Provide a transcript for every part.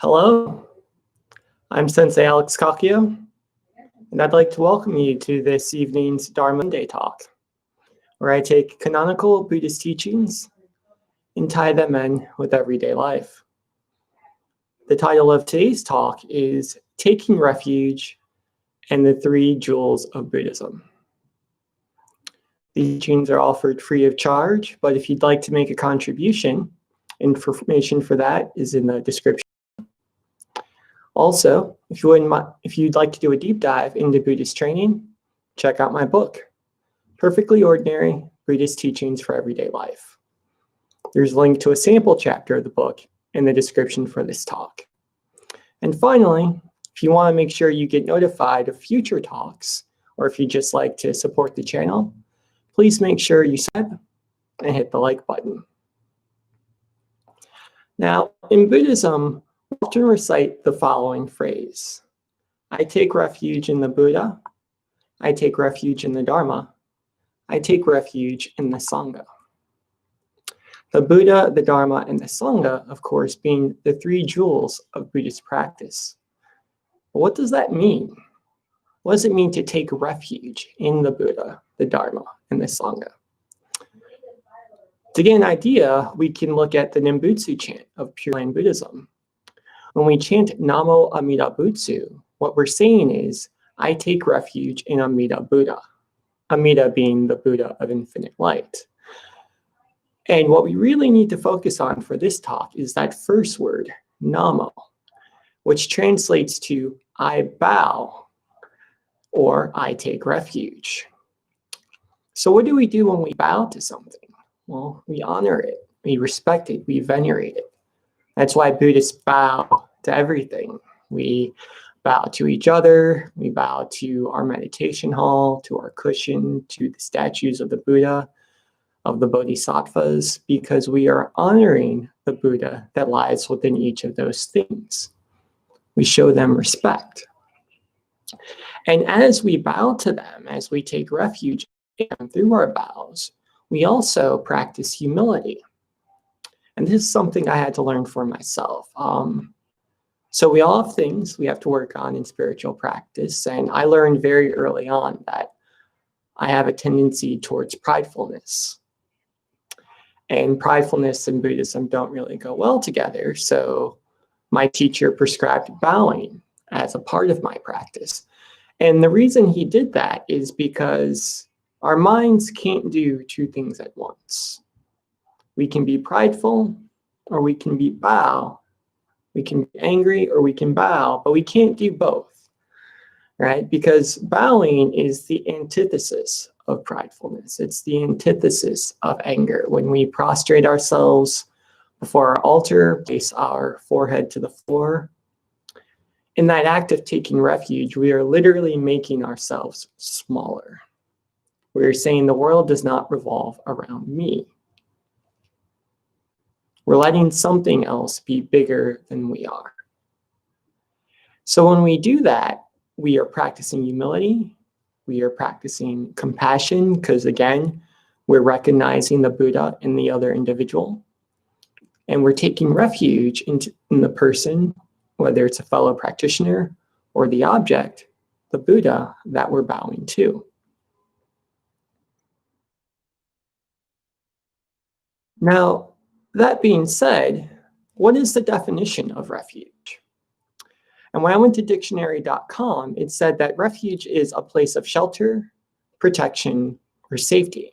Hello, I'm Sensei Alex Kakio, and I'd like to welcome you to this evening's Dharma Monday talk, where I take canonical Buddhist teachings and tie them in with everyday life. The title of today's talk is Taking Refuge and the Three Jewels of Buddhism. These teachings are offered free of charge, but if you'd like to make a contribution, information for that is in the description. Also, if you'd like to do a deep dive into Buddhist training, check out my book, Perfectly Ordinary Buddhist Teachings for Everyday Life. There's a link to a sample chapter of the book in the description for this talk. And finally, if you want to make sure you get notified of future talks, or if you just like to support the channel, please make sure you subscribe and hit the like button. Now, in Buddhism, we often recite the following phrase: I take refuge in the Buddha, I take refuge in the Dharma, I take refuge in the Sangha. The Buddha, the Dharma, and the Sangha, of course, being the three jewels of Buddhist practice. But what does that mean? What does it mean to take refuge in the Buddha, the Dharma, and the Sangha? To get an idea, we can look at the Nimbutsu chant of Pure Land Buddhism. When we chant Namo Amida Butsu, what we're saying is, I take refuge in Amida Buddha, Amida being the Buddha of infinite light. And what we really need to focus on for this talk is that first word, Namo, which translates to I bow, or I take refuge. So what do we do when we bow to something? Well, we honor it, we respect it, we venerate it. That's why Buddhists bow to everything. We bow to each other, we bow to our meditation hall, to our cushion, to the statues of the Buddha, of the Bodhisattvas, because we are honoring the Buddha that lies within each of those things. We show them respect. And as we bow to them, as we take refuge in them through our bows, we also practice humility. And this is something I had to learn for myself. So we all have things we have to work on in spiritual practice. And I learned very early on that I have a tendency towards pridefulness. And pridefulness and Buddhism don't really go well together. So my teacher prescribed bowing as a part of my practice. And the reason he did that is because our minds can't do two things at once. We can be prideful, or we can be bow. We can be angry, or we can bow, but we can't do both, right? Because bowing is the antithesis of pridefulness. It's the antithesis of anger. When we prostrate ourselves before our altar, place our forehead to the floor, in that act of taking refuge, we are literally making ourselves smaller. We're saying the world does not revolve around me. We're letting something else be bigger than we are. So when we do that, we are practicing humility. We are practicing compassion, because again, we're recognizing the Buddha in the other individual. And we're taking refuge in the person, whether it's a fellow practitioner or the object, the Buddha that we're bowing to. Now, that being said, what is the definition of refuge? And when I went to dictionary.com, it said that refuge is a place of shelter, protection, or safety.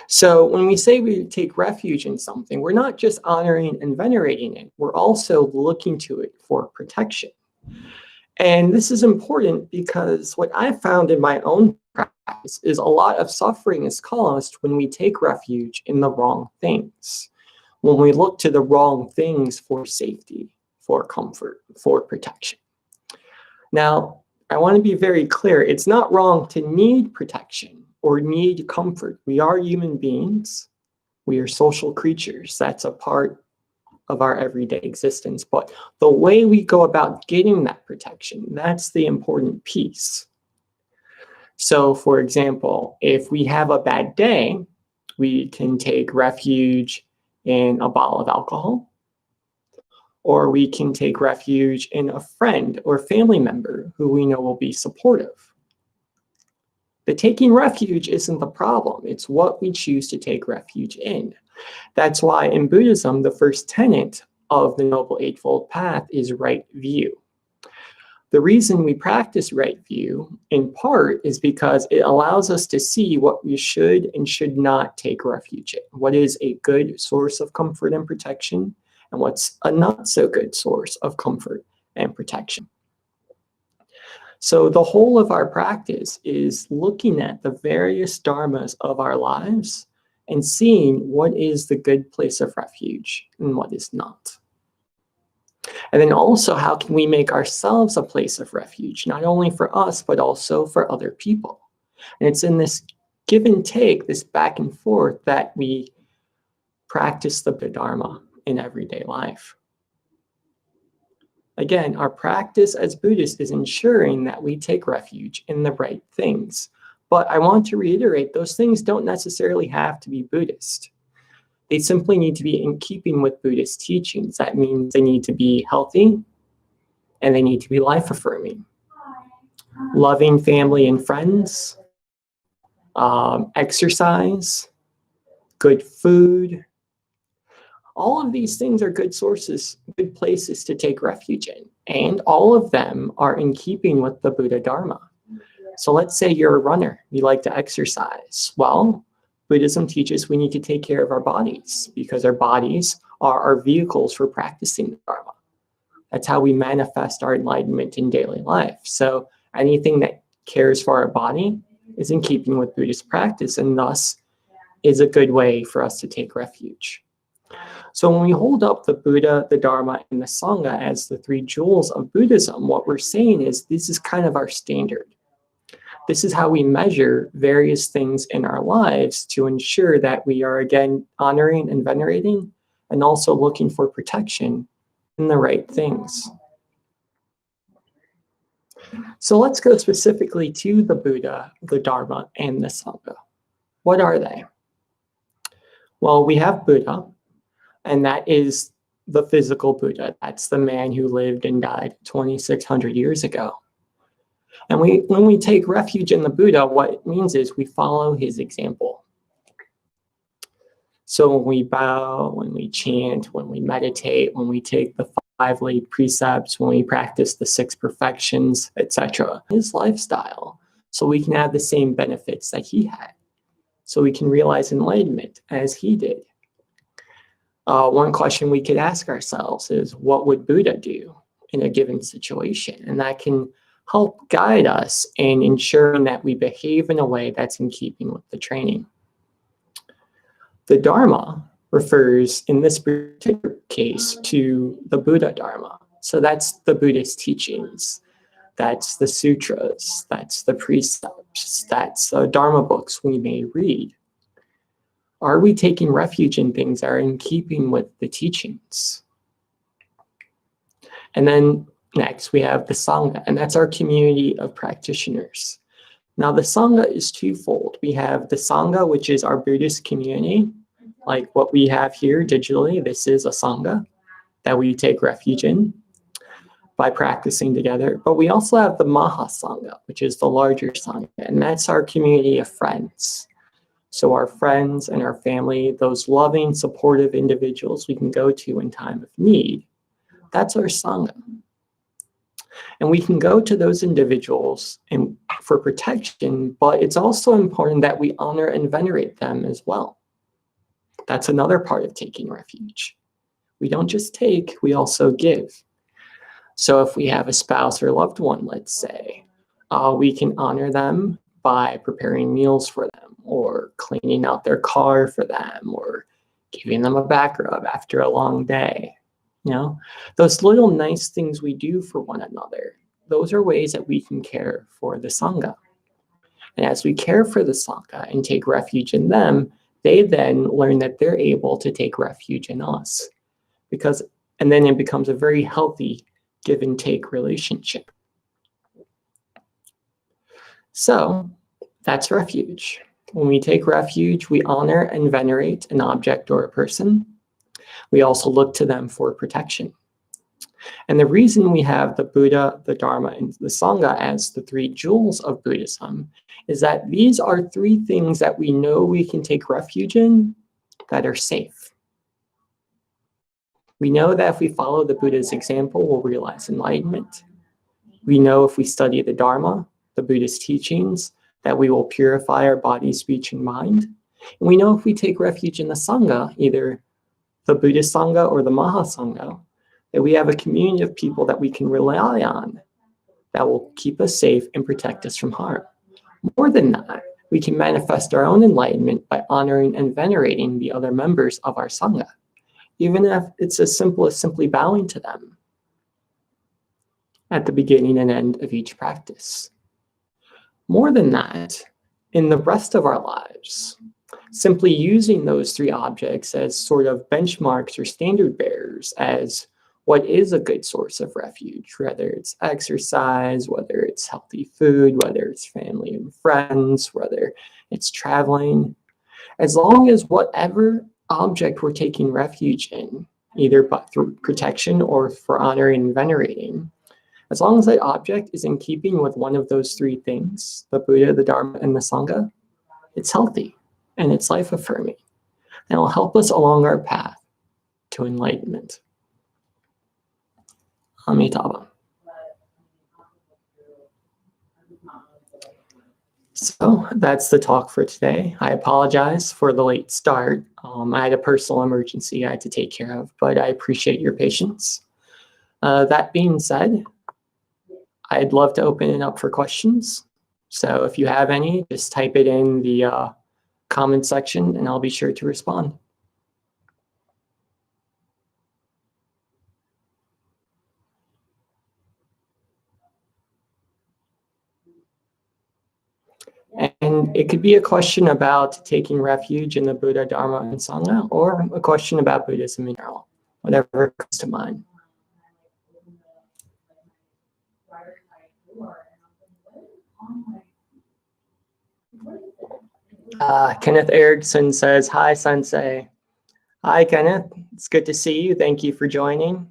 So when we say we take refuge in something, we're not just honoring and venerating it, we're also looking to it for protection. And this is important because what I found in my own practice is a lot of suffering is caused when we take refuge in the wrong things, when we look to the wrong things for safety, for comfort, for protection. Now, I want to be very clear, it's not wrong to need protection or need comfort. We are human beings. We are social creatures. That's a part of our everyday existence. But the way we go about getting that protection, that's the important piece. So for example, if we have a bad day, we can take refuge in a bottle of alcohol, or we can take refuge in a friend or family member who we know will be supportive. The taking refuge isn't the problem, it's what we choose to take refuge in. That's why in Buddhism, the first tenet of the Noble Eightfold Path is right view. The reason we practice right view, in part, is because it allows us to see what we should and should not take refuge in. What is a good source of comfort and protection, and what's a not so good source of comfort and protection. So the whole of our practice is looking at the various dharmas of our lives and seeing what is the good place of refuge and what is not. And then also, how can we make ourselves a place of refuge, not only for us, but also for other people? And it's in this give and take, this back and forth, that we practice the Dharma in everyday life. Again, our practice as Buddhists is ensuring that we take refuge in the right things. But I want to reiterate, those things don't necessarily have to be Buddhist. They simply need to be in keeping with Buddhist teachings. That means they need to be healthy and they need to be life-affirming. Loving family and friends, exercise, good food. All of these things are good sources, good places to take refuge in. And all of them are in keeping with the Buddha Dharma. So let's say you're a runner, you like to exercise. Well, Buddhism teaches we need to take care of our bodies because our bodies are our vehicles for practicing the Dharma. That's how we manifest our enlightenment in daily life. So anything that cares for our body is in keeping with Buddhist practice and thus is a good way for us to take refuge. So when we hold up the Buddha, the Dharma, and the Sangha as the three jewels of Buddhism, what we're saying is this is kind of our standard. This is how we measure various things in our lives to ensure that we are, again, honoring and venerating and also looking for protection in the right things. So let's go specifically to the Buddha, the Dharma, and the Sangha. What are they? Well, we have Buddha, and that is the physical Buddha. That's the man who lived and died 2,600 years ago. And when we take refuge in the Buddha, what it means is we follow his example. So when we bow, when we chant, when we meditate, when we take the 5 laid precepts, when we practice the 6 perfections, etc., his lifestyle, so we can have the same benefits that he had. So we can realize enlightenment as he did. One question we could ask ourselves is, what would Buddha do in a given situation? And that can help guide us in ensuring that we behave in a way that's in keeping with the training. The Dharma refers, in this particular case, to the Buddha Dharma. So that's the Buddhist teachings. That's the sutras. That's the precepts. That's the Dharma books we may read. Are we taking refuge in things that are in keeping with the teachings? And then next, we have the Sangha, and that's our community of practitioners. Now, the Sangha is twofold. We have the Sangha, which is our Buddhist community, like what we have here digitally. This is a Sangha that we take refuge in by practicing together. But we also have the Mahasangha, which is the larger Sangha, and that's our community of friends. So our friends and our family, those loving, supportive individuals we can go to in time of need, that's our Sangha. And we can go to those individuals for protection, but it's also important that we honor and venerate them as well. That's another part of taking refuge. We don't just take, we also give. So if we have a spouse or loved one, let's say, we can honor them by preparing meals for them or cleaning out their car for them or giving them a back rub after a long day. You know, those little nice things we do for one another, those are ways that we can care for the Sangha. And as we care for the Sangha and take refuge in them, they then learn that they're able to take refuge in us. And then it becomes a very healthy give and take relationship. So that's refuge. When we take refuge, we honor and venerate an object or a person. We also look to them for protection. And the reason we have the Buddha, the Dharma, and the Sangha as the three jewels of Buddhism is that these are three things that we know we can take refuge in that are safe. We know that if we follow the Buddha's example, we'll realize enlightenment. We know if we study the Dharma, the Buddhist teachings, that we will purify our body, speech, and mind. And we know if we take refuge in the Sangha, either the Buddhist Sangha or the Mahasangha, that we have a community of people that we can rely on that will keep us safe and protect us from harm. More than that, we can manifest our own enlightenment by honoring and venerating the other members of our Sangha, even if it's as simple as simply bowing to them at the beginning and end of each practice. More than that, in the rest of our lives, simply using those three objects as sort of benchmarks or standard bearers as what is a good source of refuge, whether it's exercise, whether it's healthy food, whether it's family and friends, whether it's traveling. As long as whatever object we're taking refuge in, either through protection or for honoring and venerating, as long as that object is in keeping with one of those three things, the Buddha, the Dharma, and the Sangha, it's healthy and it's life-affirming, and will help us along our path to enlightenment. Amitabha. So that's the talk for today. I apologize for the late start. I had a personal emergency I had to take care of, but I appreciate your patience. That being said, I'd love to open it up for questions. So if you have any, just type it in the comment section and I'll be sure to respond. And it could be a question about taking refuge in the Buddha, Dharma, and Sangha, or a question about Buddhism in general, whatever comes to mind. Kenneth Erickson says, "Hi, Sensei." Hi, Kenneth. It's good to see you. Thank you for joining.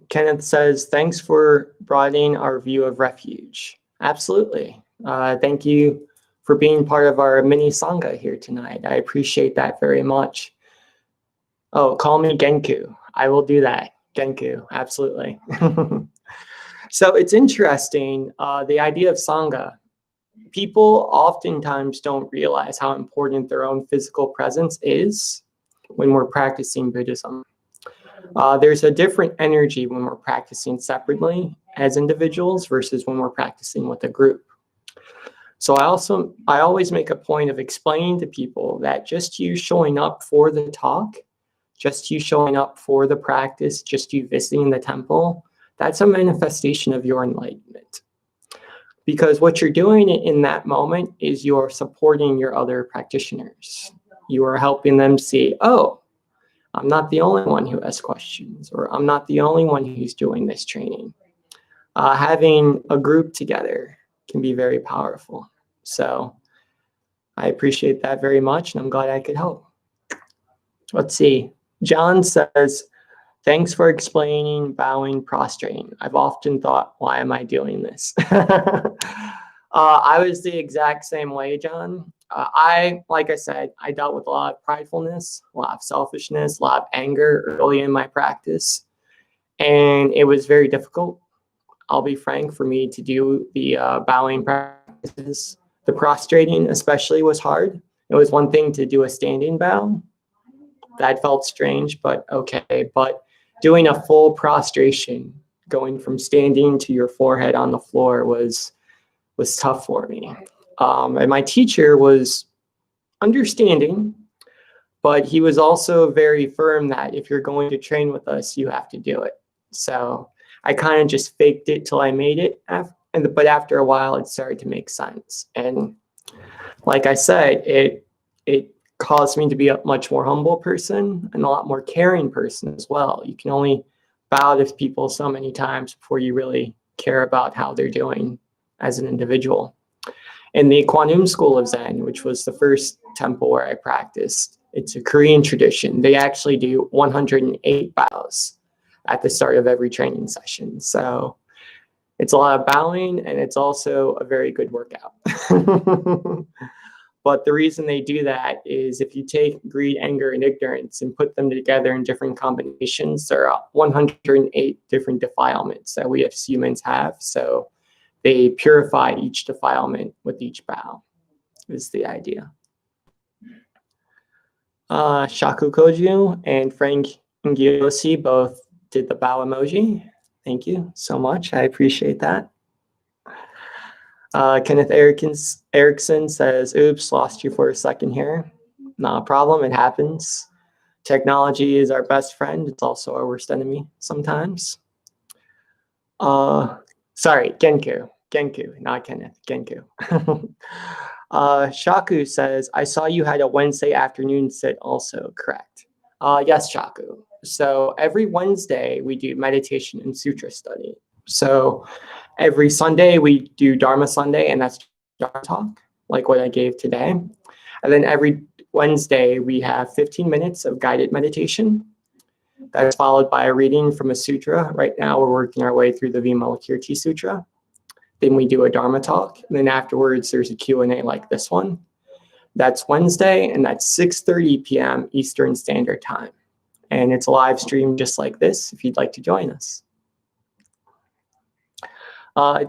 Kenneth says, "Thanks for broadening our view of refuge." Absolutely. Thank you for being part of our mini Sangha here tonight. I appreciate that very much. Oh, call me Genku. I will do that. Genku, absolutely. So it's interesting, the idea of Sangha. People oftentimes don't realize how important their own physical presence is when we're practicing Buddhism. There's a different energy when we're practicing separately as individuals versus when we're practicing with a group. So I always make a point of explaining to people that just you showing up for the talk, just you showing up for the practice, just you visiting the temple, that's a manifestation of your enlightenment. Because what you're doing in that moment is you're supporting your other practitioners. You are helping them see, oh, I'm not the only one who has questions, or I'm not the only one who's doing this training. Having a group together can be very powerful. So I appreciate that very much, and I'm glad I could help. Let's see. John says, "Thanks for explaining bowing, prostrating. I've often thought, why am I doing this?" I was the exact same way, John. Like I said, I dealt with a lot of pridefulness, a lot of selfishness, a lot of anger early in my practice. And it was very difficult, I'll be frank, for me to do the bowing practices. The prostrating especially was hard. It was one thing to do a standing bow. That felt strange, but okay. But doing a full prostration, going from standing to your forehead on the floor was tough for me. And my teacher was understanding, but he was also very firm that if you're going to train with us, you have to do it. So I kind of just faked it till I made it. But after a while, it started to make sense. And like I said, it caused me to be a much more humble person and a lot more caring person as well. You can only bow to people so many times before you really care about how they're doing as an individual. In the Kwanum School of Zen, which was the first temple where I practiced, it's a Korean tradition. They actually do 108 bows at the start of every training session. So it's a lot of bowing, and it's also a very good workout. But the reason they do that is if you take greed, anger, and ignorance and put them together in different combinations, there are 108 different defilements that we as humans have. So they purify each defilement with each bow, is the idea. Shaku Koju and Frank Ngiosi both did the bow emoji. Thank you so much. I appreciate that. Kenneth Erickson says, oops, lost you for a second here. Not a problem, it happens. Technology is our best friend. It's also our worst enemy sometimes. Sorry, Genku, not Kenneth, Genku. Shaku says, I saw you had a Wednesday afternoon sit also, correct? Yes, Shaku. So every Wednesday we do meditation and sutra study. So every Sunday we do Dharma Sunday, and that's Dharma talk, like what I gave today. And then every Wednesday we have 15 minutes of guided meditation. That's followed by a reading from a sutra. Right now we're working our way through the Vimalakirti Sutra. Then we do a Dharma talk. And then afterwards there's a Q&A like this one. That's Wednesday, and that's 6:30 p.m. Eastern Standard Time. And it's a live stream just like this if you'd like to join us.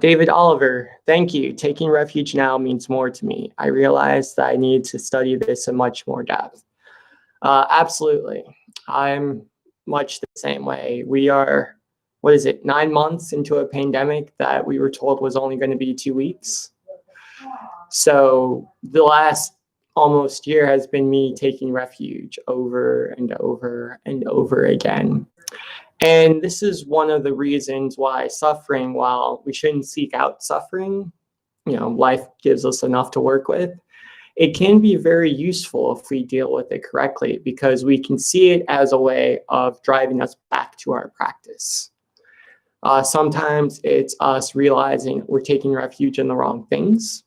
David Oliver, thank you. Taking refuge now means more to me. I realized that I need to study this in much more depth. Absolutely. I'm much the same way. We are, 9 months into a pandemic that we were told was only going to be 2 weeks. So the last almost year has been me taking refuge over and over and over again. And this is one of the reasons why suffering, while we shouldn't seek out suffering, life gives us enough to work with, it can be very useful if we deal with it correctly, because we can see it as a way of driving us back to our practice. Sometimes it's us realizing we're taking refuge in the wrong things,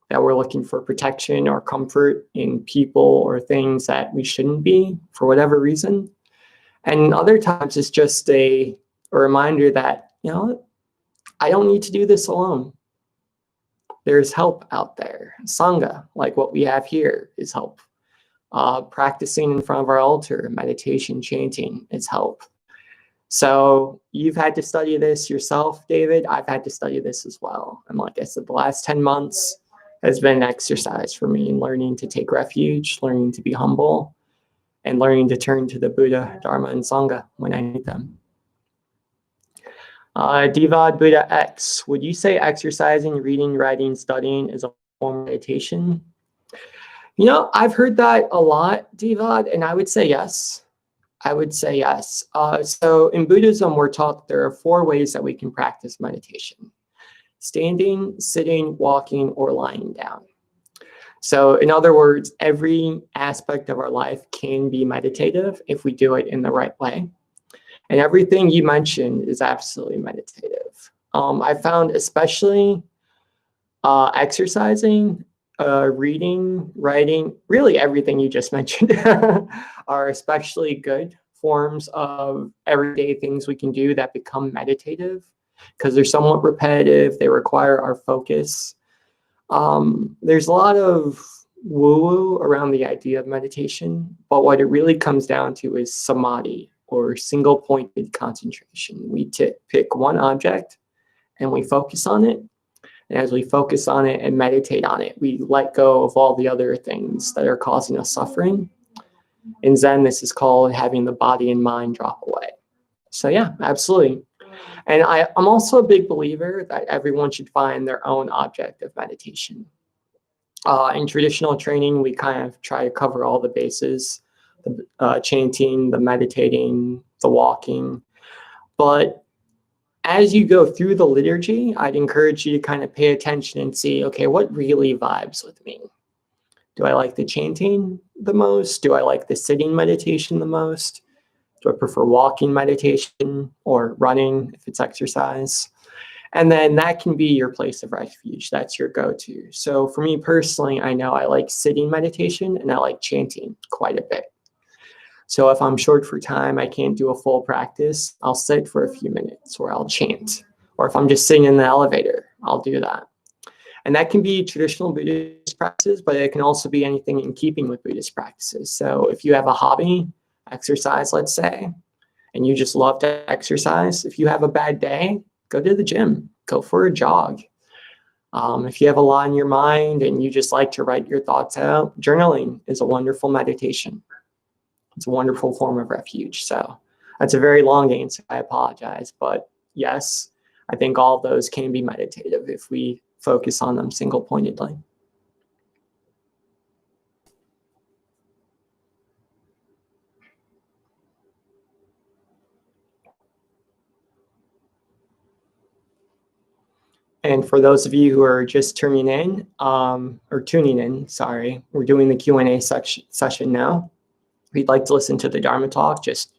that we're looking for protection or comfort in people or things that we shouldn't be for whatever reason. And other times it's just a reminder that, I don't need to do this alone. There's help out there. Sangha, like what we have here, is help. Practicing in front of our altar, meditation, chanting is help. So you've had to study this yourself, David. I've had to study this as well. And like I said, the last 10 months has been an exercise for me in learning to take refuge, learning to be humble, and learning to turn to the Buddha, Dharma, and Sangha when I need them. Divad Buddha X, would you say exercising, reading, writing, studying is a form of meditation? I've heard that a lot, Divad, and I would say yes. So in Buddhism, we're taught there are 4 ways that we can practice meditation: standing, sitting, walking, or lying down. So in other words, every aspect of our life can be meditative if we do it in the right way. And everything you mentioned is absolutely meditative. I found especially exercising, reading, writing, really everything you just mentioned are especially good forms of everyday things we can do that become meditative, because they're somewhat repetitive, they require our focus. There's a lot of woo-woo around the idea of meditation, but what it really comes down to is samadhi, or single-pointed concentration. We pick one object and we focus on it. And as we focus on it and meditate on it, we let go of all the other things that are causing us suffering. In Zen, this is called having the body and mind drop away. So yeah, absolutely. And I'm also a big believer that everyone should find their own object of meditation. In traditional training, we kind of try to cover all the bases, the chanting, the meditating, the walking. But as you go through the liturgy, I'd encourage you to kind of pay attention and see, okay, what really vibes with me? Do I like the chanting the most? Do I like the sitting meditation the most? Do I prefer walking meditation or running if it's exercise? And then that can be your place of refuge. That's your go-to. So for me personally, I know I like sitting meditation and I like chanting quite a bit. So if I'm short for time, I can't do a full practice, I'll sit for a few minutes or I'll chant. Or if I'm just sitting in the elevator, I'll do that. And that can be traditional Buddhist practices, but it can also be anything in keeping with Buddhist practices. So if you have a hobby, exercise, let's say, and you just love to exercise, if you have a bad day, go to the gym, go for a jog. If you have a lot in your mind and you just like to write your thoughts out, journaling is a wonderful meditation. It's a wonderful form of refuge. So that's a very long answer. I apologize. But yes, I think all of those can be meditative if we focus on them single-pointedly. And for those of you who are just tuning in, sorry, we're doing the Q&A session now. If you'd like to listen to the Dharma talk, just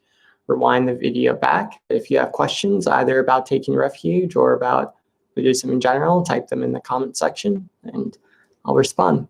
rewind the video back. If you have questions either about taking refuge or about Buddhism in general, type them in the comment section and I'll respond.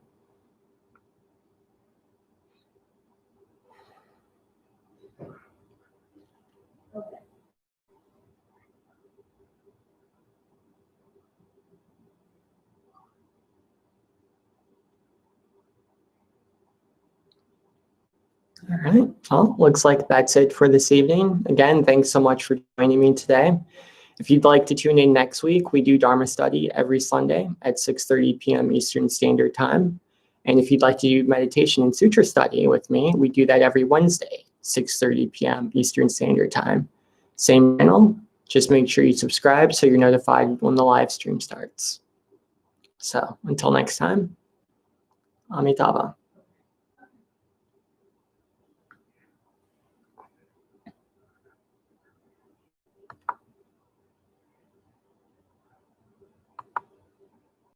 All right, well, looks like that's it for this evening. Again, thanks so much for joining me today. If you'd like to tune in next week, we do Dharma study every Sunday at 6:30 p.m. Eastern Standard Time. And if you'd like to do meditation and sutra study with me, we do that every Wednesday, 6:30 p.m. Eastern Standard Time. Same channel, just make sure you subscribe so you're notified when the live stream starts. So until next time, Amitabha.